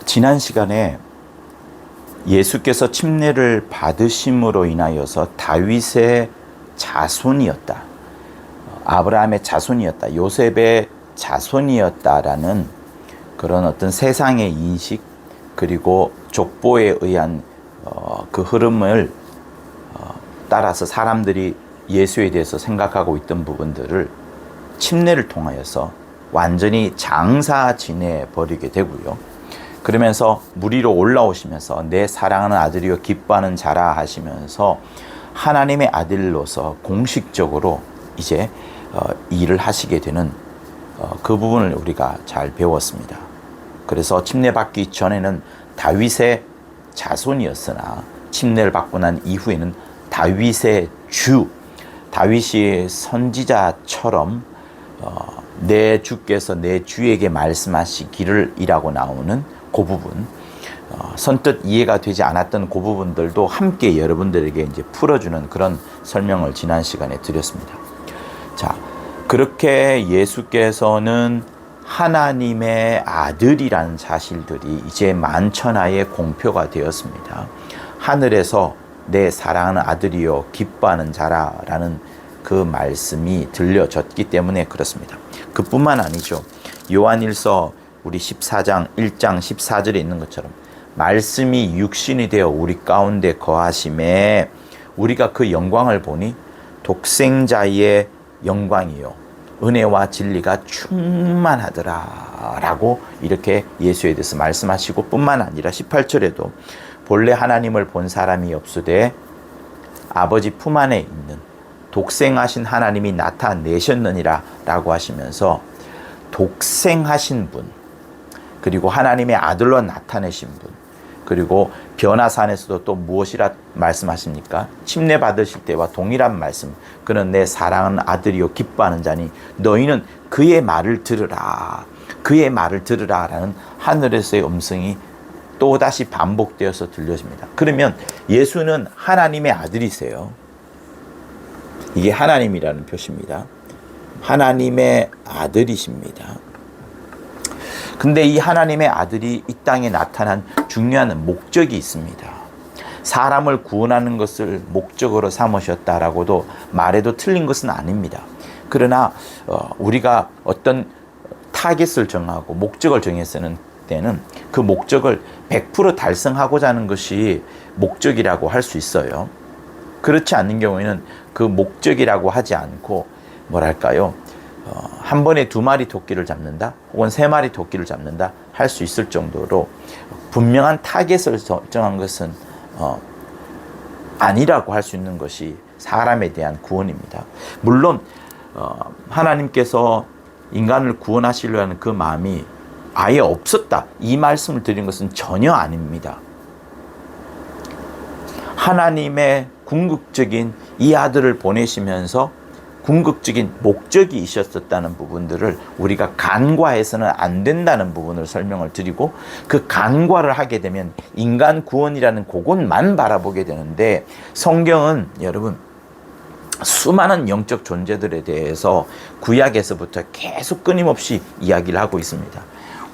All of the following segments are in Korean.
지난 시간에 예수께서 침례를 받으심으로 인하여서 다윗의 자손이었다, 아브라함의 자손이었다, 요셉의 자손이었다라는 그런 어떤 세상의 인식, 그리고 족보에 의한 그 흐름을 따라서 사람들이 예수에 대해서 생각하고 있던 부분들을 침례를 통하여서 완전히 장사 지내 버리게 되고요. 그러면서 물 위로 올라오시면서 내 사랑하는 아들이여 기뻐하는 자라 하시면서 하나님의 아들로서 공식적으로 이제 일을 하시게 되는 그 부분을 우리가 잘 배웠습니다. 그래서 침례 받기 전에는 다윗의 자손이었으나 침례를 받고 난 이후에는 다윗의 주, 다윗이 선지자처럼 내 주께서 내 주에게 말씀하시기를 이라고 나오는 그 부분, 선뜻 이해가 되지 않았던 그 부분들도 함께 여러분들에게 이제 풀어주는 그런 설명을 지난 시간에 드렸습니다. 자, 그렇게 예수께서는 하나님의 아들이라는 사실들이 이제 만천하에 공표가 되었습니다. 하늘에서 내 사랑하는 아들이요 기뻐하는 자라라는 그 말씀이 들려졌기 때문에 그렇습니다. 그뿐만 아니죠. 요한일서 우리 14장 1장 14절에 있는 것처럼 말씀이 육신이 되어 우리 가운데 거하심에 우리가 그 영광을 보니 독생자의 영광이요 은혜와 진리가 충만하더라 라고 이렇게 예수에 대해서 말씀하시고, 뿐만 아니라 18절에도 본래 하나님을 본 사람이 없으되 아버지 품 안에 있는 독생하신 하나님이 나타내셨느니라 라고 하시면서 독생하신 분, 그리고 하나님의 아들로 나타내신 분, 그리고 변화산에서도 또 무엇이라 말씀하십니까? 침례 받으실 때와 동일한 말씀, 그는 내 사랑하는 아들이요 기뻐하는 자니 너희는 그의 말을 들으라, 그의 말을 들으라 라는 하늘에서의 음성이 또다시 반복되어서 들려집니다. 그러면 예수는 하나님의 아들이세요. 이게 하나님이라는 표시입니다. 하나님의 아들이십니다. 근데 이 하나님의 아들이 이 땅에 나타난 중요한 목적이 있습니다. 사람을 구원하는 것을 목적으로 삼으셨다라고도 말해도 틀린 것은 아닙니다. 그러나 우리가 어떤 타겟을 정하고 목적을 정했을 때는 그 목적을 100% 달성하고자 하는 것이 목적이라고 할 수 있어요. 그렇지 않는 경우에는 그 목적이라고 하지 않고 뭐랄까요, 한 번에 2마리 토끼를 잡는다 혹은 3마리 토끼를 잡는다 할 수 있을 정도로 분명한 타겟을 정한 것은 아니라고 할 수 있는 것이 사람에 대한 구원입니다. 물론 하나님께서 인간을 구원하시려 하는 그 마음이 아예 없었다, 이 말씀을 드린 것은 전혀 아닙니다. 하나님의 궁극적인 이 아들을 보내시면서 궁극적인 목적이 있었다는 부분들을 우리가 간과해서는 안 된다는 부분을 설명을 드리고, 그 간과를 하게 되면 인간 구원이라는 그것만 바라보게 되는데, 성경은 여러분 수많은 영적 존재들에 대해서 구약에서부터 계속 끊임없이 이야기를 하고 있습니다.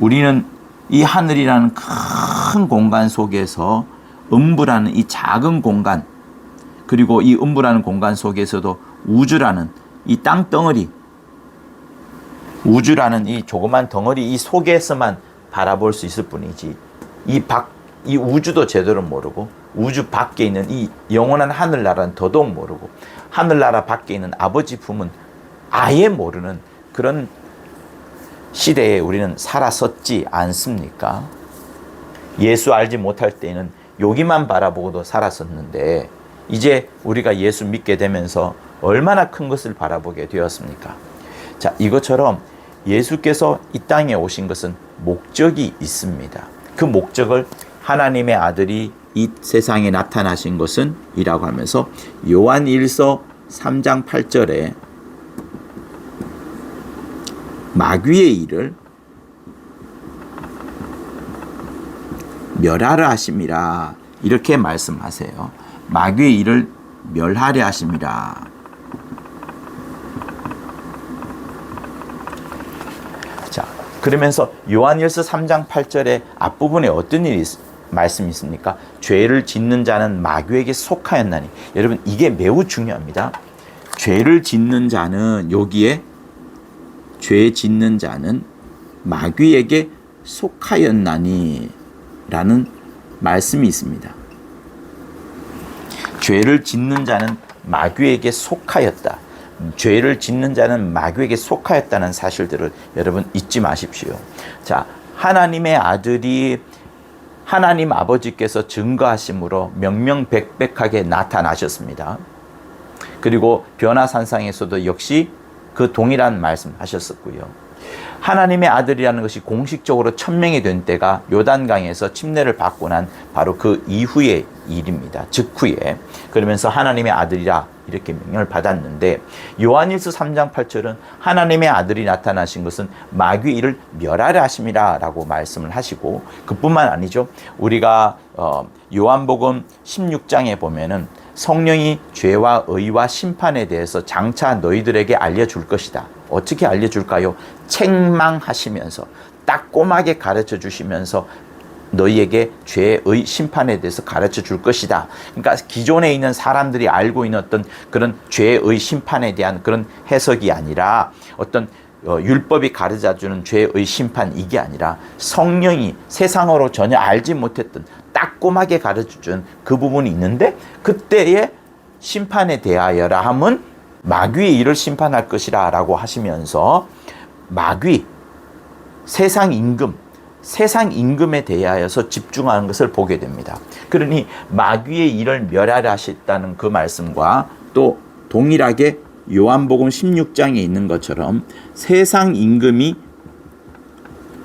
우리는 이 하늘이라는 큰 공간 속에서 음부라는 이 작은 공간, 그리고 이 음부라는 공간 속에서도 우주라는 이 땅덩어리, 우주라는 이 조그만 덩어리 이 속에서만 바라볼 수 있을 뿐이지, 이 우주도 제대로 모르고 우주 밖에 있는 이 영원한 하늘나라는 더더욱 모르고 하늘나라 밖에 있는 아버지 품은 아예 모르는 그런 시대에 우리는 살았었지 않습니까? 예수 알지 못할 때는 여기만 바라보고도 살았었는데, 이제 우리가 예수 믿게 되면서 얼마나 큰 것을 바라보게 되었습니까? 자, 이것처럼 예수께서 이 땅에 오신 것은 목적이 있습니다. 그 목적을 하나님의 아들이 이 세상에 나타나신 것은 이라고 하면서 요한일서 3장 8절에 마귀의 일을 멸하려 하심이라 이렇게 말씀하세요. 마귀의 일을 멸하려 하심이라. 자, 그러면서 요한일서 3장 8절의 앞부분에 어떤 말씀이 있습니까? 죄를 짓는 자는 마귀에게 속하였나니. 여러분, 이게 매우 중요합니다. 죄를 짓는 자는, 여기에 죄 짓는 자는 마귀에게 속하였나니 라는 말씀이 있습니다. 죄를 짓는 자는 마귀에게 속하였다. 죄를 짓는 자는 마귀에게 속하였다는 사실들을 여러분 잊지 마십시오. 자, 하나님의 아들이 하나님 아버지께서 증거하심으로 명명백백하게 나타나셨습니다. 그리고 변화산상에서도 역시 그 동일한 말씀 하셨었고요. 하나님의 아들이라는 것이 공식적으로 천명이 된 때가 요단강에서 침례를 받고 난 바로 그 이후의 일입니다. 직후에. 그러면서 하나님의 아들이라 이렇게 명령을 받았는데, 요한일서 3장 8절은 하나님의 아들이 나타나신 것은 마귀의 일을 멸하려 하심이라 라고 말씀을 하시고, 그뿐만 아니죠. 우리가 요한복음 16장에 보면은 성령이 죄와 의와 심판에 대해서 장차 너희들에게 알려줄 것이다. 어떻게 알려줄까요? 책망하시면서 따꼼하게 가르쳐 주시면서 너희에게 죄의 심판에 대해서 가르쳐 줄 것이다. 그러니까 기존에 있는 사람들이 알고 있는 어떤 그런 죄의 심판에 대한 그런 해석이 아니라, 어떤 율법이 가르쳐주는 죄의 심판, 이게 아니라 성령이 세상으로 전혀 알지 못했던 따꼼하게 가르쳐준 그 부분이 있는데, 그때의 심판에 대하여라 함은 마귀의 일을 심판할 것이라 라고 하시면서, 마귀, 세상 임금에 대하여서 집중하는 것을 보게 됩니다. 그러니 마귀의 일을 멸하려 하셨다는 그 말씀과 또 동일하게 요한복음 16장에 있는 것처럼 세상 임금이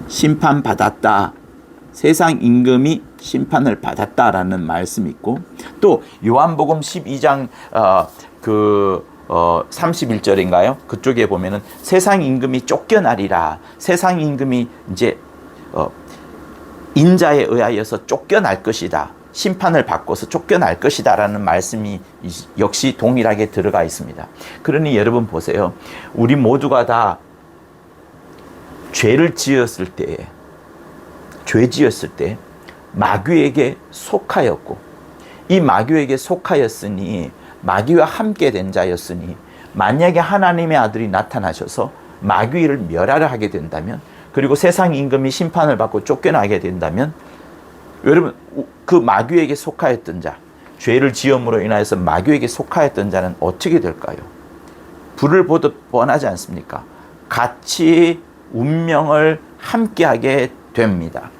심판받았다, 세상 임금이 심판을 받았다라는 말씀이 있고, 또 요한복음 12장 31절인가요? 그쪽에 보면은 세상 임금이 쫓겨나리라. 세상 임금이 이제 인자에 의하여서 쫓겨날 것이다. 심판을 받고서 쫓겨날 것이다 라는 말씀이 역시 동일하게 들어가 있습니다. 그러니 여러분 보세요. 우리 모두가 다 죄를 지었을 때, 죄 지었을 때 마귀에게 속하였고, 이 마귀에게 속하였으니, 마귀와 함께 된 자였으니, 만약에 하나님의 아들이 나타나셔서 마귀를 멸하려 하게 된다면, 그리고 세상 임금이 심판을 받고 쫓겨나게 된다면, 여러분, 그 마귀에게 속하였던 자, 죄를 지음으로 인하여서 마귀에게 속하였던 자는 어떻게 될까요? 불을 보듯 뻔하지 않습니까? 같이 운명을 함께하게 됩니다.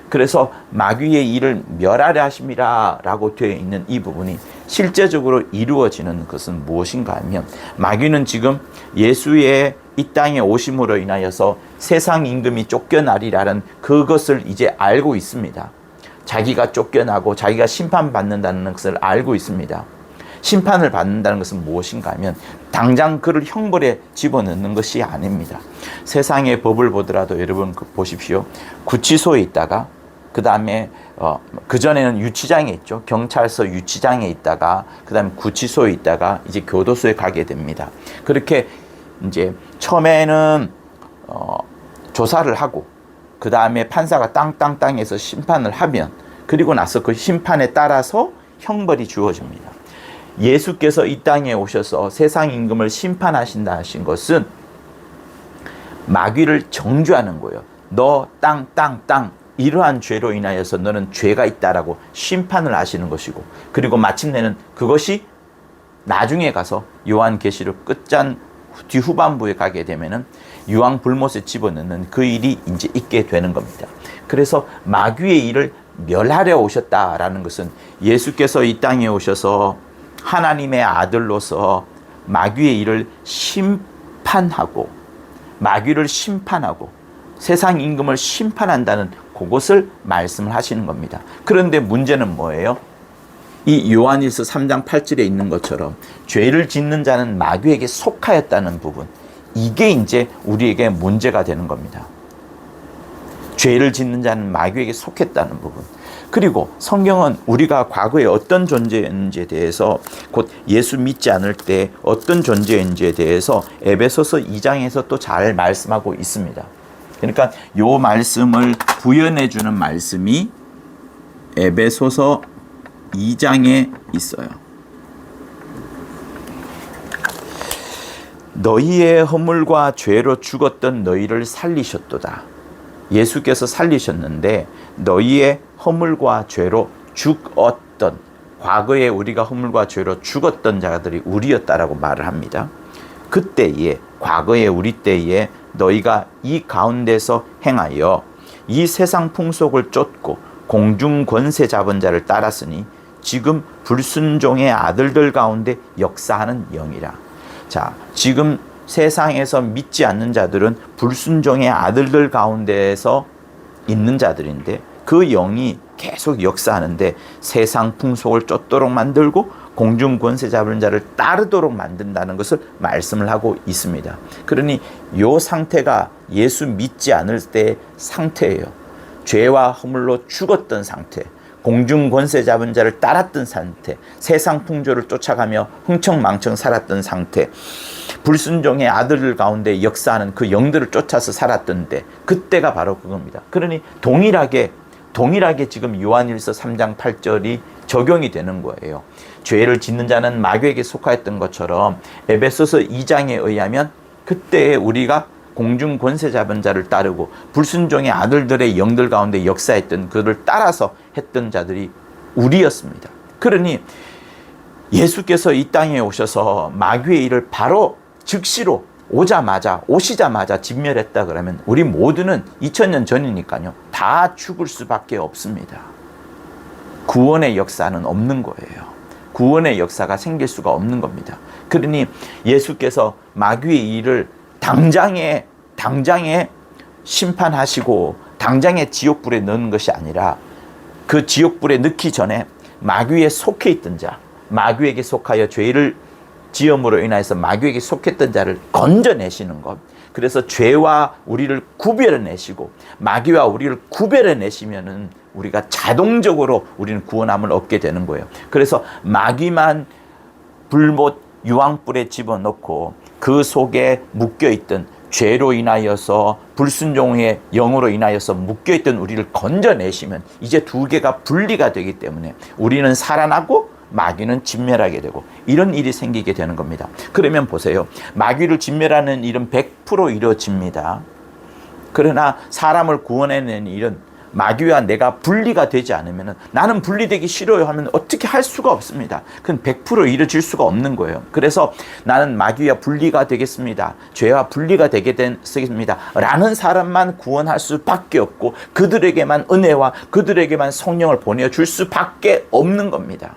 그래서 마귀의 일을 멸하려 하심이라 라고 되어 있는 이 부분이 실제적으로 이루어지는 것은 무엇인가 하면, 마귀는 지금 예수의 이 땅에 오심으로 인하여서 세상 임금이 쫓겨나리라는 그것을 이제 알고 있습니다. 자기가 쫓겨나고 자기가 심판받는다는 것을 알고 있습니다. 심판을 받는다는 것은 무엇인가 하면 당장 그를 형벌에 집어넣는 것이 아닙니다. 세상의 법을 보더라도 여러분 보십시오. 구치소에 있다가, 그 다음에 그전에는 유치장에 있죠. 경찰서 유치장에 있다가, 그 다음에 구치소에 있다가 이제 교도소에 가게 됩니다. 그렇게 이제 처음에는 조사를 하고, 그 다음에 판사가 땅땅땅에서 심판을 하면, 그리고 나서 그 심판에 따라서 형벌이 주어집니다. 예수께서 이 땅에 오셔서 세상 임금을 심판하신다 하신 것은 마귀를 정죄하는 거예요. 너 땅땅땅 이러한 죄로 인하여서 너는 죄가 있다라고 심판을 하시는 것이고, 그리고 마침내는 그것이 나중에 가서 요한계시록 끝장 뒤후반부에 가게 되면은 유황 불못에 집어넣는 그 일이 이제 있게 되는 겁니다. 그래서 마귀의 일을 멸하려 오셨다라는 것은 예수께서 이 땅에 오셔서 하나님의 아들로서 마귀의 일을 심판하고, 마귀를 심판하고 세상 임금을 심판한다는 그것을 말씀을 하시는 겁니다. 그런데 문제는 뭐예요? 이 요한일서 3장 8절에 있는 것처럼 죄를 짓는 자는 마귀에게 속하였다는 부분, 이게 이제 우리에게 문제가 되는 겁니다. 죄를 짓는 자는 마귀에게 속했다는 부분. 그리고 성경은 우리가 과거에 어떤 존재였는지에 대해서, 곧 예수 믿지 않을 때 어떤 존재였는지에 대해서 에베소서 2장에서 또 잘 말씀하고 있습니다. 그러니까 요 말씀을 부연해 주는 말씀이 에베소서 2장에 있어요. 너희의 허물과 죄로 죽었던 너희를 살리셨도다. 예수께서 살리셨는데 너희의 허물과 죄로 죽었던, 과거에 우리가 허물과 죄로 죽었던 자들이 우리였다라고 말을 합니다. 그때에, 과거에 우리 때에 너희가 이 가운데서 행하여 이 세상 풍속을 쫓고 공중 권세 잡은 자를 따랐으니 지금 불순종의 아들들 가운데 역사하는 영이라. 자, 지금 세상에서 믿지 않는 자들은 불순종의 아들들 가운데에서 있는 자들인데 그 영이 계속 역사하는데 세상 풍속을 쫓도록 만들고 공중 권세 잡은 자를 따르도록 만든다는 것을 말씀을 하고 있습니다. 그러니 이 상태가 예수 믿지 않을 때의 상태예요. 죄와 허물로 죽었던 상태, 공중 권세 잡은 자를 따랐던 상태, 세상 풍조를 쫓아가며 흥청망청 살았던 상태, 불순종의 아들들 가운데 역사하는 그 영들을 쫓아서 살았던 때, 그때가 바로 그겁니다. 그러니 동일하게 지금 요한일서 3장 8절이 적용이 되는 거예요. 죄를 짓는 자는 마귀에게 속하였던 것처럼 에베소서 2장에 의하면 그때 우리가 공중 권세 잡은 자를 따르고 불순종의 아들들의 영들 가운데 역사했던 그를 따라서 했던 자들이 우리였습니다. 그러니 예수께서 이 땅에 오셔서 마귀의 일을 바로 즉시로 오시자마자 진멸했다 그러면 우리 모두는 2000년 전이니까요, 다 죽을 수밖에 없습니다. 구원의 역사는 없는 거예요. 구원의 역사가 생길 수가 없는 겁니다. 그러니 예수께서 마귀의 일을 당장에 심판하시고 당장에 지옥불에 넣는 것이 아니라 그 지옥불에 넣기 전에 마귀에 속해 있던 자, 마귀에게 속하여 죄를 지음으로 인해서 마귀에게 속했던 자를 건져내시는 것. 그래서 죄와 우리를 구별해내시고 마귀와 우리를 구별해내시면은 우리가 자동적으로 우리는 구원함을 얻게 되는 거예요. 그래서 마귀만 불못 유황불에 집어넣고 그 속에 묶여있던 죄로 인하여서 불순종의 영으로 인하여서 묶여있던 우리를 건져내시면 이제 두 개가 분리가 되기 때문에 우리는 살아나고 마귀는 진멸하게 되고 이런 일이 생기게 되는 겁니다. 그러면 보세요. 마귀를 진멸하는 일은 100% 이루어집니다. 그러나 사람을 구원해내는 일은 마귀와 내가 분리가 되지 않으면, 나는 분리되기 싫어요 하면 어떻게 할 수가 없습니다. 그건 100% 이루어질 수가 없는 거예요. 그래서 나는 마귀와 분리가 되겠습니다, 죄와 분리가 되겠습니다 라는 사람만 구원할 수밖에 없고 그들에게만 은혜와 그들에게만 성령을 보내줄 수밖에 없는 겁니다.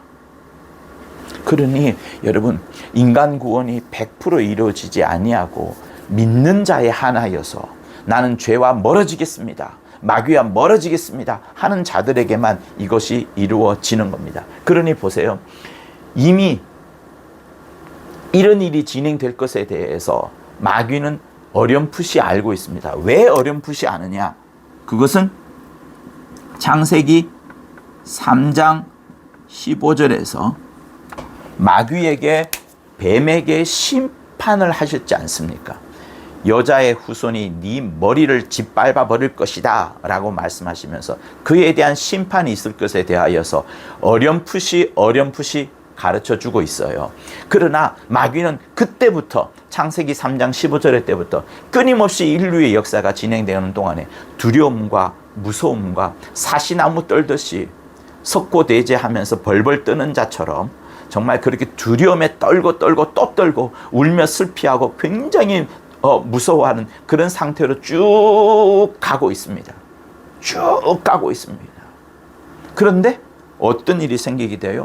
그러니 여러분, 인간 구원이 100% 이루어지지 아니하고 믿는 자의 하나여서 나는 죄와 멀어지겠습니다, 마귀와 멀어지겠습니다 하는 자들에게만 이것이 이루어지는 겁니다. 그러니 보세요. 이미 이런 일이 진행될 것에 대해서 마귀는 어렴풋이 알고 있습니다. 왜 어렴풋이 아느냐? 그것은 창세기 3장 15절에서 마귀에게, 뱀에게 심판을 하셨지 않습니까? 여자의 후손이 네 머리를 짓밟아 버릴 것이다 라고 말씀하시면서 그에 대한 심판이 있을 것에 대하여서 어렴풋이 가르쳐 주고 있어요. 그러나 마귀는 그때부터, 창세기 3장 15절 때부터 끊임없이 인류의 역사가 진행되는 동안에 두려움과 무서움과 사시나무 떨듯이 석고대죄하면서 벌벌 뜨는 자처럼 정말 그렇게 두려움에 떨고 또 떨고 울며 슬피하고 굉장히 무서워하는 그런 상태로 쭉 가고 있습니다. 그런데 어떤 일이 생기게 돼요?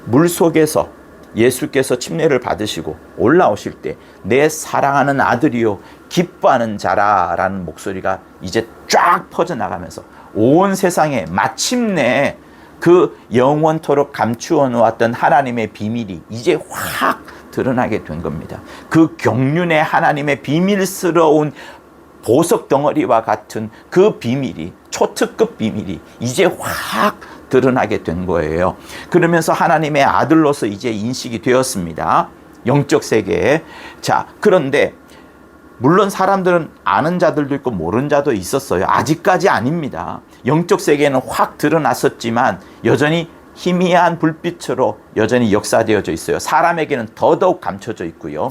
물속에서 예수께서 침례를 받으시고 올라오실 때 내 사랑하는 아들이요 기뻐하는 자라라는 목소리가 이제 쫙 퍼져나가면서 온 세상에 마침내 그 영원토록 감추어 놓았던 하나님의 비밀이 이제 확 드러나게 된 겁니다. 그 경륜의 하나님의 비밀스러운 보석 덩어리와 같은 그 비밀이, 초특급 비밀이 이제 확 드러나게 된 거예요. 그러면서 하나님의 아들로서 이제 인식이 되었습니다. 영적 세계에. 자, 그런데 물론 사람들은 아는 자들도 있고 모르는 자도 있었어요. 아직까지 아닙니다. 영적 세계는 확 드러났었지만 여전히 희미한 불빛으로 여전히 역사되어져 있어요. 사람에게는 더더욱 감춰져 있고요.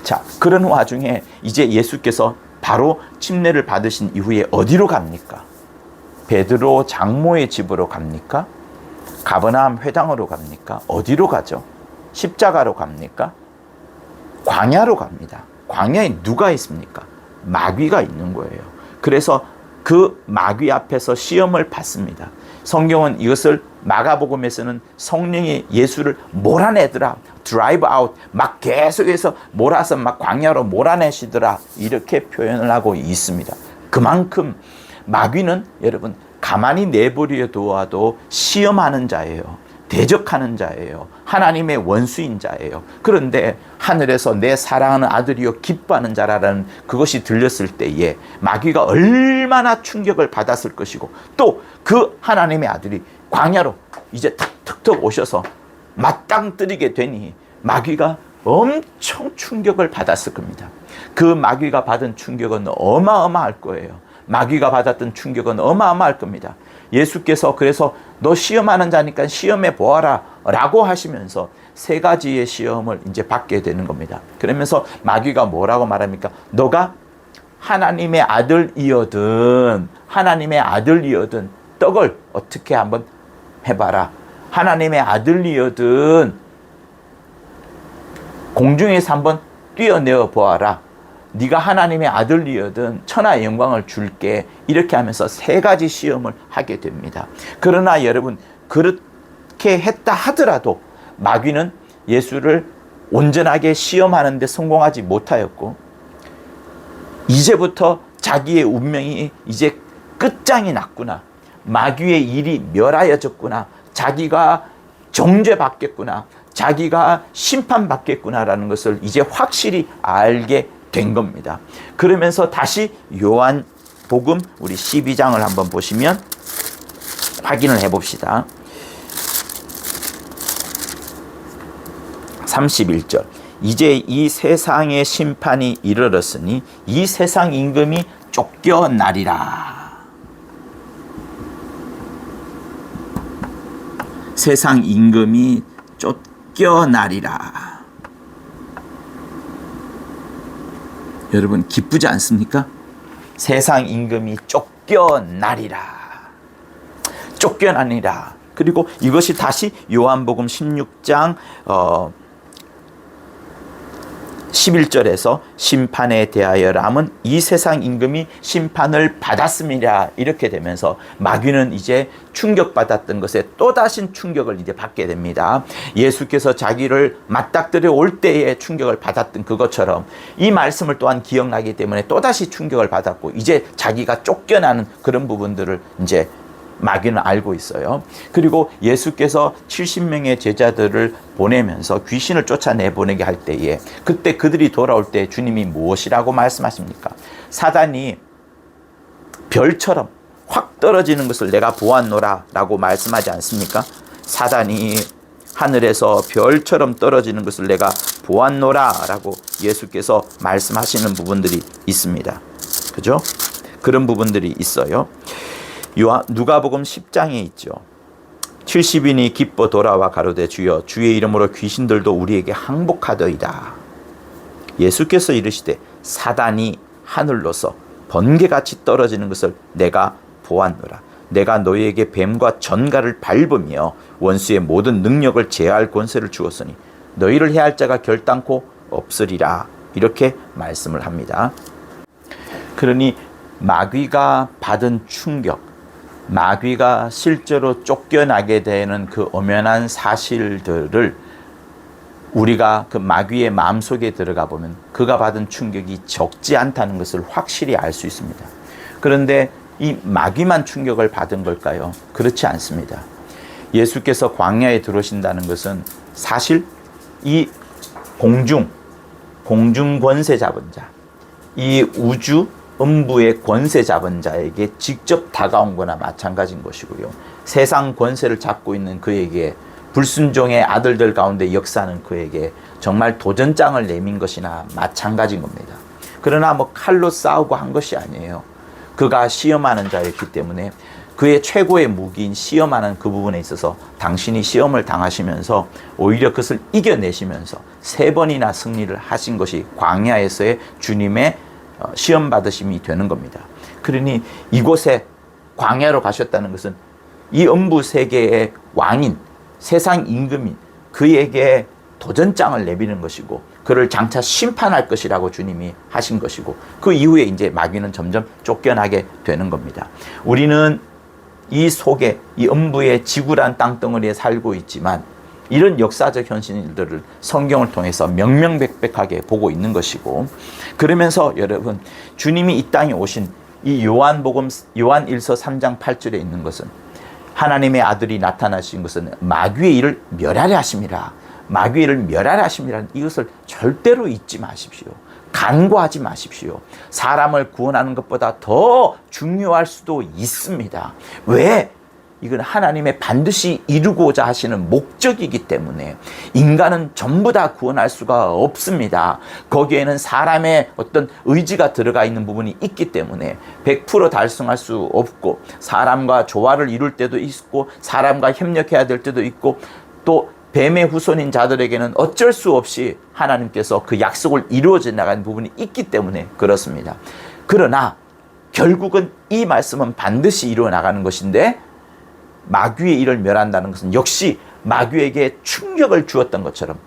자, 그런 와중에 이제 예수께서 바로 침례를 받으신 이후에 어디로 갑니까? 베드로 장모의 집으로 갑니까? 가버나움 회당으로 갑니까? 어디로 가죠? 십자가로 갑니까? 광야로 갑니다. 광야에 누가 있습니까? 마귀가 있는 거예요. 그래서 그 마귀 앞에서 시험을 받습니다. 성경은 이것을 마가복음에서는 성령이 예수를 몰아내더라, 드라이브 아웃, 막 계속해서 몰아서 막 광야로 몰아내시더라, 이렇게 표현을 하고 있습니다. 그만큼 마귀는 여러분 가만히 내버려 두어도 시험하는 자예요. 대적하는 자예요. 하나님의 원수인 자예요. 그런데 하늘에서 내 사랑하는 아들이요 기뻐하는 자라는 그것이 들렸을 때에 마귀가 얼마나 충격을 받았을 것이고, 또 그 하나님의 아들이 광야로 이제 탁탁 오셔서 맞땅뜨리게 되니 마귀가 엄청 충격을 받았을 겁니다. 그 마귀가 받은 충격은 어마어마할 거예요. 마귀가 받았던 충격은 어마어마할 겁니다. 예수께서 그래서 너 시험하는 자니까 시험해 보아라 라고 하시면서 세 가지의 시험을 이제 받게 되는 겁니다. 그러면서 마귀가 뭐라고 말합니까? 너가 하나님의 아들이어든 떡을 어떻게 한번 해봐라. 하나님의 아들이어든 공중에서 한번 뛰어내어 보아라. 네가 하나님의 아들이어든 천하의 영광을 줄게. 이렇게 하면서 세 가지 시험을 하게 됩니다. 그러나 여러분, 그렇게 했다 하더라도 마귀는 예수를 온전하게 시험하는 데 성공하지 못하였고, 이제부터 자기의 운명이 이제 끝장이 났구나, 마귀의 일이 멸하여졌구나, 자기가 정죄받겠구나, 자기가 심판받겠구나라는 것을 이제 확실히 알게 된 겁니다. 그러면서 다시 요한복음 우리 12장을 한번 보시면 확인을 해봅시다. 31절. 이제 이 세상의 심판이 이르렀으니 이 세상 임금이 쫓겨나리라. 세상 임금이 쫓겨나리라. 여러분 기쁘지 않습니까? 세상 임금이 쫓겨나리라. 쫓겨나리라. 그리고 이것이 다시 요한복음 16장 11절에서 심판에 대하여람은 이 세상 임금이 심판을 받았음이라, 이렇게 되면서 마귀는 이제 충격받았던 것에 또다시 충격을 이제 받게 됩니다. 예수께서 자기를 맞닥뜨려 올 때에 충격을 받았던 그것처럼 이 말씀을 또한 기억나기 때문에 또다시 충격을 받았고, 이제 자기가 쫓겨나는 그런 부분들을 이제 마귀는 알고 있어요. 그리고 예수께서 70명의 제자들을 보내면서 귀신을 쫓아내보내게 할 때에, 그때 그들이 돌아올 때 주님이 무엇이라고 말씀하십니까? 사단이 별처럼 확 떨어지는 것을 내가 보았노라 라고 말씀하지 않습니까? 사단이 하늘에서 별처럼 떨어지는 것을 내가 보았노라 라고 예수께서 말씀하시는 부분들이 있습니다. 그죠? 그런 부분들이 있어요. 누가복음 10장에 있죠. 70인이 기뻐 돌아와 가로되 주여 주의 이름으로 귀신들도 우리에게 항복하더이다. 예수께서 이르시되 사단이 하늘로서 번개같이 떨어지는 것을 내가 보았노라. 내가 너희에게 뱀과 전갈을 밟으며 원수의 모든 능력을 제할 권세를 주었으니 너희를 해할 자가 결단코 없으리라. 이렇게 말씀을 합니다. 그러니 마귀가 받은 충격, 마귀가 실제로 쫓겨나게 되는 그 엄연한 사실들을 우리가 그 마귀의 마음속에 들어가 보면 그가 받은 충격이 적지 않다는 것을 확실히 알 수 있습니다. 그런데 이 마귀만 충격을 받은 걸까요? 그렇지 않습니다. 예수께서 광야에 들어오신다는 것은 사실 이 공중 권세 잡은 자, 이 우주 음부의 권세 잡은 자에게 직접 다가온 거나 마찬가지인 것이고요. 세상 권세를 잡고 있는 그에게, 불순종의 아들들 가운데 역사하는 그에게 정말 도전장을 내민 것이나 마찬가지인 겁니다. 그러나 뭐 칼로 싸우고 한 것이 아니에요. 그가 시험하는 자였기 때문에 그의 최고의 무기인 시험하는 그 부분에 있어서 당신이 시험을 당하시면서 오히려 그것을 이겨내시면서 3번이나 승리를 하신 것이 광야에서의 주님의 시험 받으심이 되는 겁니다. 그러니 이곳에 광야로 가셨다는 것은 이 음부 세계의 왕인, 세상 임금인 그에게 도전장을 내미는 것이고 그를 장차 심판할 것이라고 주님이 하신 것이고 그 이후에 이제 마귀는 점점 쫓겨나게 되는 겁니다. 우리는 이 속에 이 음부의 지구란 땅덩어리에 살고 있지만 이런 역사적 현실들을 성경을 통해서 명명백백하게 보고 있는 것이고 그러면서 여러분 주님이 이 땅에 오신 이 요한복음 요한일서 3장 8절에 있는 것은 하나님의 아들이 나타나신 것은 마귀의 일을 멸하려 하심이라. 마귀의 일을 멸하려 하심이라는 이것을 절대로 잊지 마십시오. 간과하지 마십시오. 사람을 구원하는 것보다 더 중요할 수도 있습니다. 왜? 이건 하나님의 반드시 이루고자 하시는 목적이기 때문에 인간은 전부 다 구원할 수가 없습니다. 거기에는 사람의 어떤 의지가 들어가 있는 부분이 있기 때문에 100% 달성할 수 없고 사람과 조화를 이룰 때도 있고 사람과 협력해야 될 때도 있고 또 뱀의 후손인 자들에게는 어쩔 수 없이 하나님께서 그 약속을 이루어져 나가는 부분이 있기 때문에 그렇습니다. 그러나 결국은 이 말씀은 반드시 이루어 나가는 것인데 마귀의 일을 멸한다는 것은 역시 마귀에게 충격을 주었던 것처럼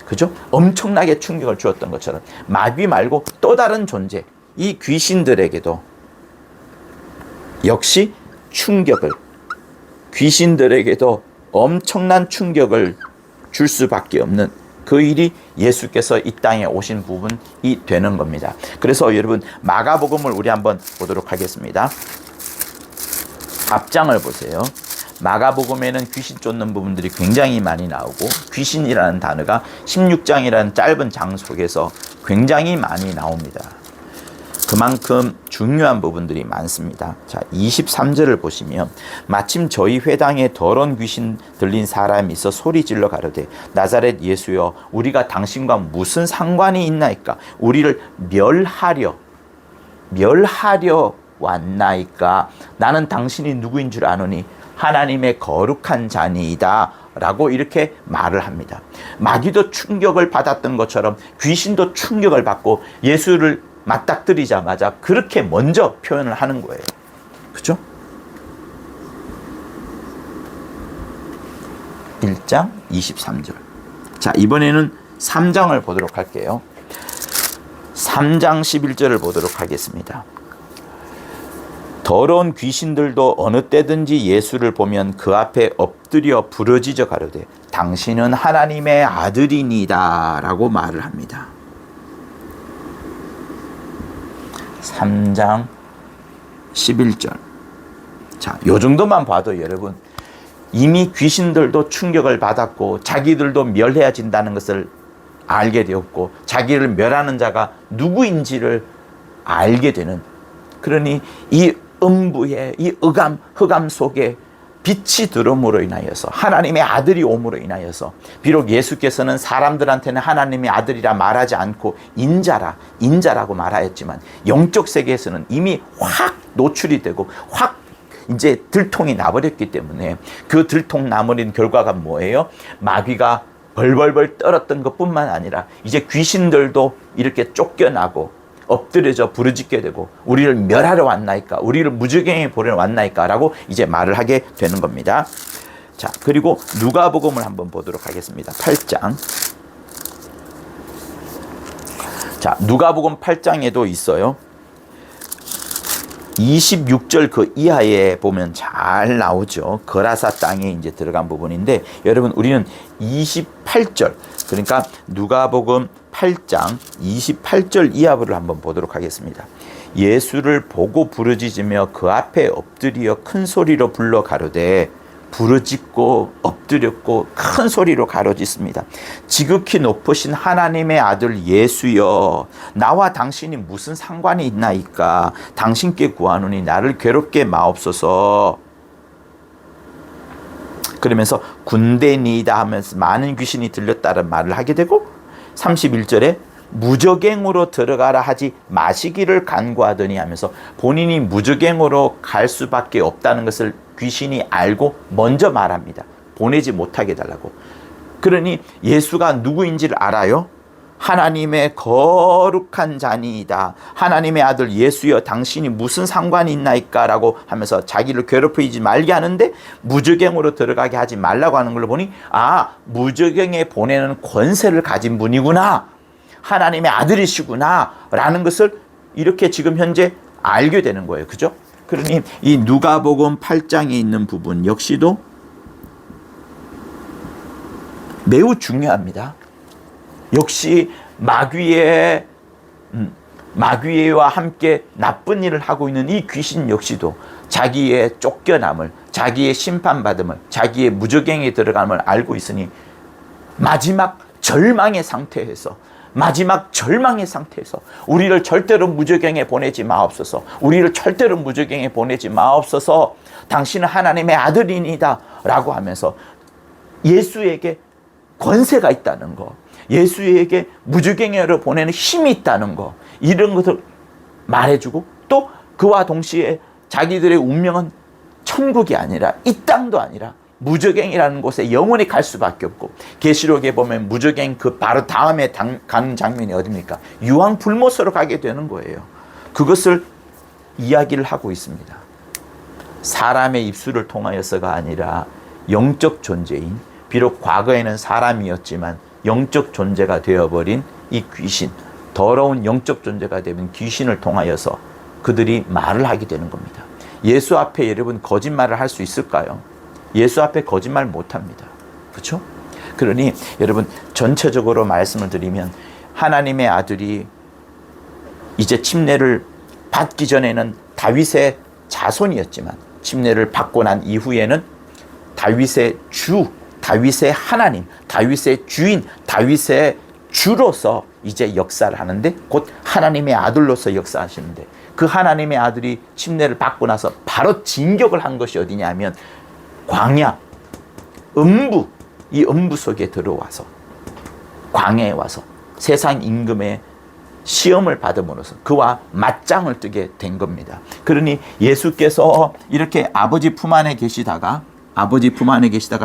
그죠? 엄청나게 충격을 주었던 것처럼 마귀 말고 또 다른 존재 이 귀신들에게도 역시 귀신들에게도 엄청난 충격을 줄 수밖에 없는 그 일이 예수께서 이 땅에 오신 부분이 되는 겁니다. 그래서 여러분 마가복음을 우리 한번 보도록 하겠습니다. 앞장을 보세요. 마가복음에는 귀신 쫓는 부분들이 굉장히 많이 나오고 귀신이라는 단어가 16장이라는 짧은 장 속에서 굉장히 많이 나옵니다. 그만큼 중요한 부분들이 많습니다. 자, 23절을 보시면 마침 저희 회당에 더러운 귀신 들린 사람이 있어 소리질러 가로되 나사렛 예수여 우리가 당신과 무슨 상관이 있나이까 우리를 멸하려 왔나이까 나는 당신이 누구인 줄 아노니 하나님의 거룩한 자니이다 라고 이렇게 말을 합니다. 마귀도 충격을 받았던 것처럼 귀신도 충격을 받고 예수를 맞닥뜨리자마자 그렇게 먼저 표현을 하는 거예요. 그죠? 1장 23절. 자, 이번에는 3장을 보도록 할게요. 3장 11절을 보도록 하겠습니다. 더러운 귀신들도 어느 때든지 예수를 보면 그 앞에 엎드려 부르짖어 가로되 당신은 하나님의 아들이니다 라고 말을 합니다. 3장 11절. 자, 요 정도만 봐도 여러분 이미 귀신들도 충격을 받았고 자기들도 멸해진다는 것을 알게 되었고 자기를 멸하는 자가 누구인지를 알게 되는 그러니 이 음부의 이 흑암 속에 빛이 들어옴으로 인하여서 하나님의 아들이 옴으로 인하여서 비록 예수께서는 사람들한테는 하나님의 아들이라 말하지 않고 인자라고 말하였지만 영적 세계에서는 이미 확 노출이 되고 확 이제 들통이 나버렸기 때문에 그 들통 나버린 결과가 뭐예요? 마귀가 벌벌벌 떨었던 것뿐만 아니라 이제 귀신들도 이렇게 쫓겨나고 엎드려져 부르짖게 되고 우리를 멸하러 왔나이까 우리를 무지경에 보내러 왔나이까 라고 이제 말을 하게 되는 겁니다. 자, 그리고 누가복음을 한번 보도록 하겠습니다. 8장. 자, 누가복음 8장에도 있어요. 26절 그 이하에 보면 잘 나오죠. 거라사 땅에 이제 들어간 부분인데 여러분 우리는 28절 그러니까 누가복음 8장 28절 이하부를 한번 보도록 하겠습니다. 예수를 보고 부르짖으며 그 앞에 엎드려 큰 소리로 불러 가로되 부르짖고 엎드렸고 큰 소리로 가로짖습니다. 지극히 높으신 하나님의 아들 예수여 나와 당신이 무슨 상관이 있나이까 당신께 구하노니 나를 괴롭게 마옵소서. 그러면서 군대니이다 하면서 많은 귀신이 들렸다는 말을 하게 되고 31절에 무적행으로 들어가라 하지 마시기를 간구하더니 하면서 본인이 무적행으로 갈 수밖에 없다는 것을 귀신이 알고 먼저 말합니다. 보내지 못하게 해달라고. 그러니 예수가 누구인지를 알아요? 하나님의 거룩한 자니이다. 하나님의 아들 예수여 당신이 무슨 상관이 있나이까 라고 하면서 자기를 괴롭히지 말게 하는데 무적행으로 들어가게 하지 말라고 하는 걸 보니 무적행에 보내는 권세를 가진 분이구나. 하나님의 아들이시구나 라는 것을 이렇게 지금 현재 알게 되는 거예요. 그죠? 그러니 이 누가복음 8장에 있는 부분 역시도 매우 중요합니다. 역시 마귀와 함께 나쁜 일을 하고 있는 이 귀신 역시도 자기의 쫓겨남을, 자기의 심판받음을, 자기의 무적행에 들어감을 알고 있으니 마지막 절망의 상태에서 우리를 절대로 무적행에 보내지 마옵소서. 우리를 절대로 무적행에 보내지 마옵소서. 당신은 하나님의 아들이니다 라고 하면서 예수에게 권세가 있다는 거, 예수에게 무적행으로 보내는 힘이 있다는 거, 이런 것을 말해주고 또 그와 동시에 자기들의 운명은 천국이 아니라 이 땅도 아니라 무적행이라는 곳에 영원히 갈 수밖에 없고, 계시록에 보면 무적행 그 바로 다음에 가는 장면이 어디입니까? 유황불못으로 가게 되는 거예요. 그것을 이야기를 하고 있습니다. 사람의 입술을 통하여서가 아니라 영적 존재인, 비록 과거에는 사람이었지만 영적 존재가 되어버린 이 귀신, 더러운 영적 존재가 되면 귀신을 통하여서 그들이 말을 하게 되는 겁니다. 예수 앞에 여러분 거짓말을 할 수 있을까요? 예수 앞에 거짓말 못합니다. 그렇죠? 그러니 여러분 전체적으로 말씀을 드리면 하나님의 아들이 이제 침례를 받기 전에는 다윗의 자손이었지만 침례를 받고 난 이후에는 다윗의 주, 다윗의 하나님, 다윗의 주인, 다윗의 주로서 이제 역사를 하는데 곧 하나님의 아들로서 역사하시는데, 그 하나님의 아들이 침례를 받고 나서 바로 진격을 한 것이 어디냐 하면 광야, 음부, 이 음부 속에 들어와서 광야에 와서 세상 임금의 시험을 받음으로써 그와 맞짱을 뜨게 된 겁니다. 그러니 예수께서 이렇게 아버지 품 안에 계시다가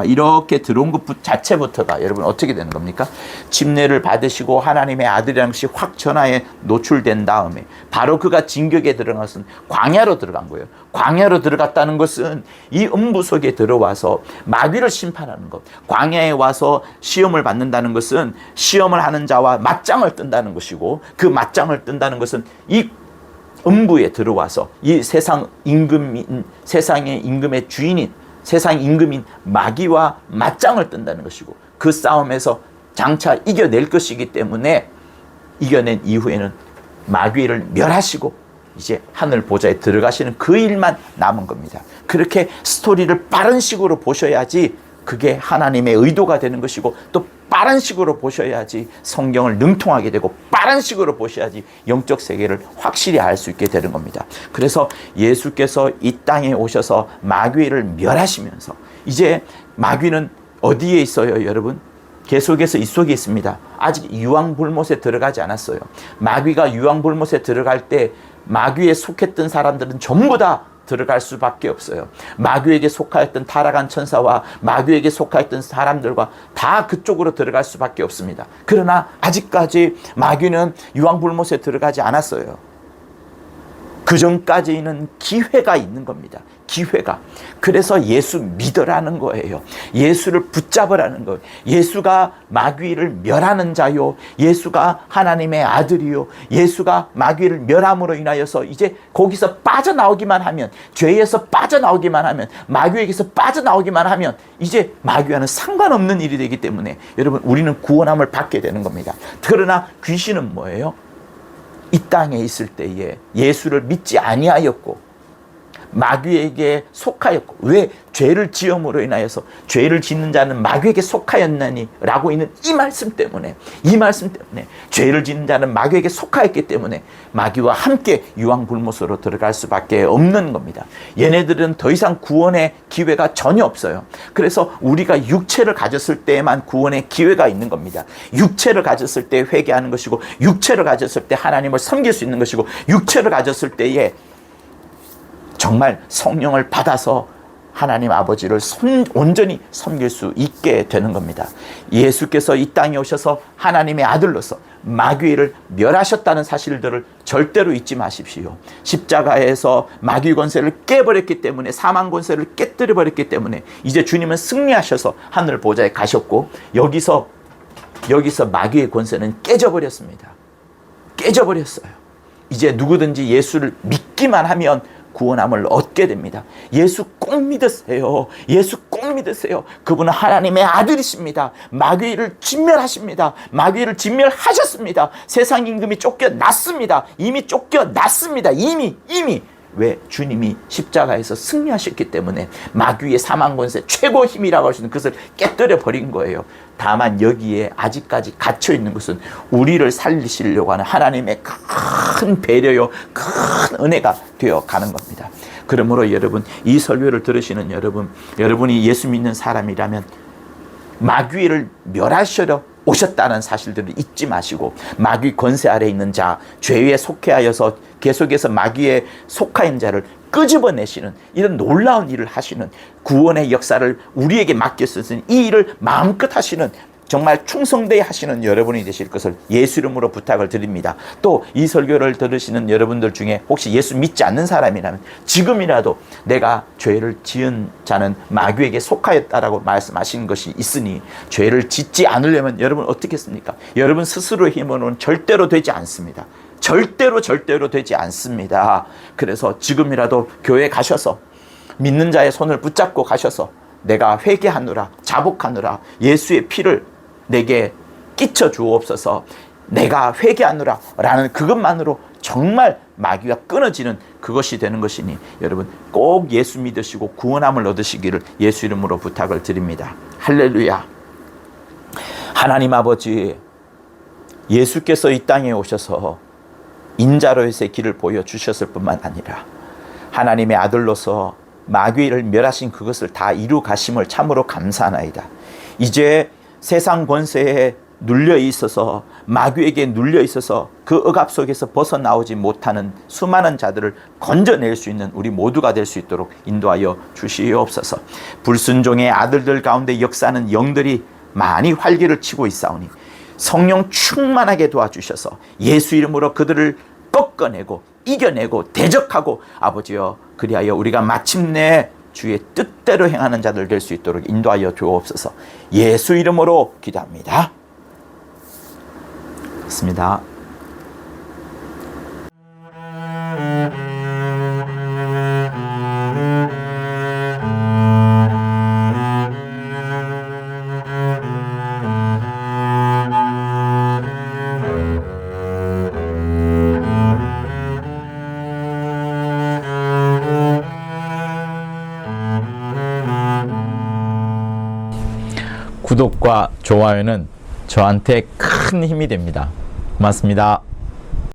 이렇게 들어온 것 자체부터가 여러분 어떻게 되는 겁니까? 침례를 받으시고 하나님의 아들이라는 것이 확 전하에 노출된 다음에 바로 그가 진격에 들어간 것은 광야로 들어간 거예요. 광야로 들어갔다는 것은 이 음부 속에 들어와서 마귀를 심판하는 것, 광야에 와서 시험을 받는다는 것은 시험을 하는 자와 맞짱을 뜬다는 것이고, 그 맞짱을 뜬다는 것은 이 음부에 들어와서 이 세상의 임금의 주인인, 세상 임금인 마귀와 맞짱을 뜬다는 것이고, 그 싸움에서 장차 이겨낼 것이기 때문에 이겨낸 이후에는 마귀를 멸하시고 이제 하늘 보좌에 들어가시는 그 일만 남은 겁니다. 그렇게 스토리를 빠른 식으로 보셔야지 그게 하나님의 의도가 되는 것이고, 또 빠른 식으로 보셔야지 성경을 능통하게 되고, 빠른 식으로 보셔야지 영적 세계를 확실히 알 수 있게 되는 겁니다. 그래서 예수께서 이 땅에 오셔서 마귀를 멸하시면서 이제 마귀는 어디에 있어요, 여러분? 계속해서 이 속에 있습니다. 아직 유황불못에 들어가지 않았어요. 마귀가 유황불못에 들어갈 때 마귀에 속했던 사람들은 전부 다 들어갈 수밖에 없어요. 마귀에게 속하였던 타락한 천사와 마귀에게 속하였던 사람들과 다 그쪽으로 들어갈 수밖에 없습니다. 그러나 아직까지 마귀는 유황불못에 들어가지 않았어요. 그 전까지는 기회가 있는 겁니다. 기회가. 그래서 예수 믿으라는 거예요. 예수를 붙잡으라는 거예요. 예수가 마귀를 멸하는 자요, 예수가 하나님의 아들이요, 예수가 마귀를 멸함으로 인하여서 이제 거기서 빠져나오기만 하면, 죄에서 빠져나오기만 하면, 마귀에게서 빠져나오기만 하면 이제 마귀와는 상관없는 일이 되기 때문에 여러분 우리는 구원함을 받게 되는 겁니다. 그러나 귀신은 뭐예요? 이 땅에 있을 때에 예수를 믿지 아니하였고 마귀에게 속하였고, 왜 죄를 지음으로 인하여서 죄를 짓는 자는 마귀에게 속하였나니 라고 있는 이 말씀 때문에 죄를 짓는 자는 마귀에게 속하였기 때문에 마귀와 함께 유황불못으로 들어갈 수밖에 없는 겁니다. 얘네들은 더 이상 구원의 기회가 전혀 없어요. 그래서 우리가 육체를 가졌을 때에만 구원의 기회가 있는 겁니다. 육체를 가졌을 때 회개하는 것이고, 육체를 가졌을 때 하나님을 섬길 수 있는 것이고, 육체를 가졌을 때에 정말 성령을 받아서 하나님 아버지를 온전히 섬길 수 있게 되는 겁니다. 예수께서 이 땅에 오셔서 하나님의 아들로서 마귀를 멸하셨다는 사실들을 절대로 잊지 마십시오. 십자가에서 마귀 권세를 깨버렸기 때문에, 사망 권세를 깨뜨려 버렸기 때문에 이제 주님은 승리하셔서 하늘 보좌에 가셨고, 여기서 마귀의 권세는 깨져버렸습니다. 깨져버렸어요. 이제 누구든지 예수를 믿기만 하면 구원함을 얻게 됩니다. 예수 꼭 믿으세요. 예수 꼭 믿으세요. 그분은 하나님의 아들이십니다. 마귀를 진멸하십니다. 마귀를 진멸하셨습니다. 세상 임금이 쫓겨났습니다. 이미 쫓겨났습니다. 이미. 왜? 주님이 십자가에서 승리하셨기 때문에 마귀의 사망 권세, 최고 힘이라고 할 수 있는 그것을 깨뜨려 버린 거예요. 다만 여기에 아직까지 갇혀 있는 것은 우리를 살리시려고 하는 하나님의 큰 배려요, 큰 은혜가 되어 가는 겁니다. 그러므로 여러분, 이 설교를 들으시는 여러분이 예수 믿는 사람이라면 마귀를 멸하시려 오셨다는 사실들을 잊지 마시고, 마귀 권세 아래 있는 자, 죄에 속해하여서 계속해서 마귀에 속하인 자를 끄집어내시는 이런 놀라운 일을 하시는, 구원의 역사를 우리에게 맡겼으니 이 일을 마음껏 하시는, 정말 충성되게 하시는 여러분이 되실 것을 예수 이름으로 부탁을 드립니다. 또 이 설교를 들으시는 여러분들 중에 혹시 예수 믿지 않는 사람이라면 지금이라도 내가 죄를 지은 자는 마귀에게 속하였다라고 말씀하신 것이 있으니, 죄를 짓지 않으려면 여러분 어떻게 했습니까? 여러분 스스로의 힘으로는 절대로 되지 않습니다. 절대로 되지 않습니다. 그래서 지금이라도 교회에 가셔서 믿는 자의 손을 붙잡고 가셔서 내가 회개하노라, 자복하노라, 예수의 피를 내게 끼쳐 주옵소서, 내가 회개하노라 라는 그것만으로 정말 마귀가 끊어지는 그것이 되는 것이니, 여러분 꼭 예수 믿으시고 구원함을 얻으시기를 예수 이름으로 부탁을 드립니다. 할렐루야. 하나님 아버지, 예수께서 이 땅에 오셔서 인자로서의 길을 보여주셨을 뿐만 아니라 하나님의 아들로서 마귀를 멸하신 그것을 다 이루 가심을 참으로 감사하나이다. 이제 세상 권세에 눌려 있어서, 마귀에게 눌려 있어서 그 억압 속에서 벗어나오지 못하는 수많은 자들을 건져낼 수 있는 우리 모두가 될 수 있도록 인도하여 주시옵소서. 불순종의 아들들 가운데 역사하는 영들이 많이 활기를 치고 있사오니 성령 충만하게 도와주셔서 예수 이름으로 그들을 꺾어내고 이겨내고 대적하고, 아버지여, 그리하여 우리가 마침내 주의 뜻대로 행하는 자들 될 수 있도록 인도하여 주옵소서. 예수 이름으로 기도합니다. 맞습니다. 구독과 좋아요는 저한테 큰 힘이 됩니다. 고맙습니다.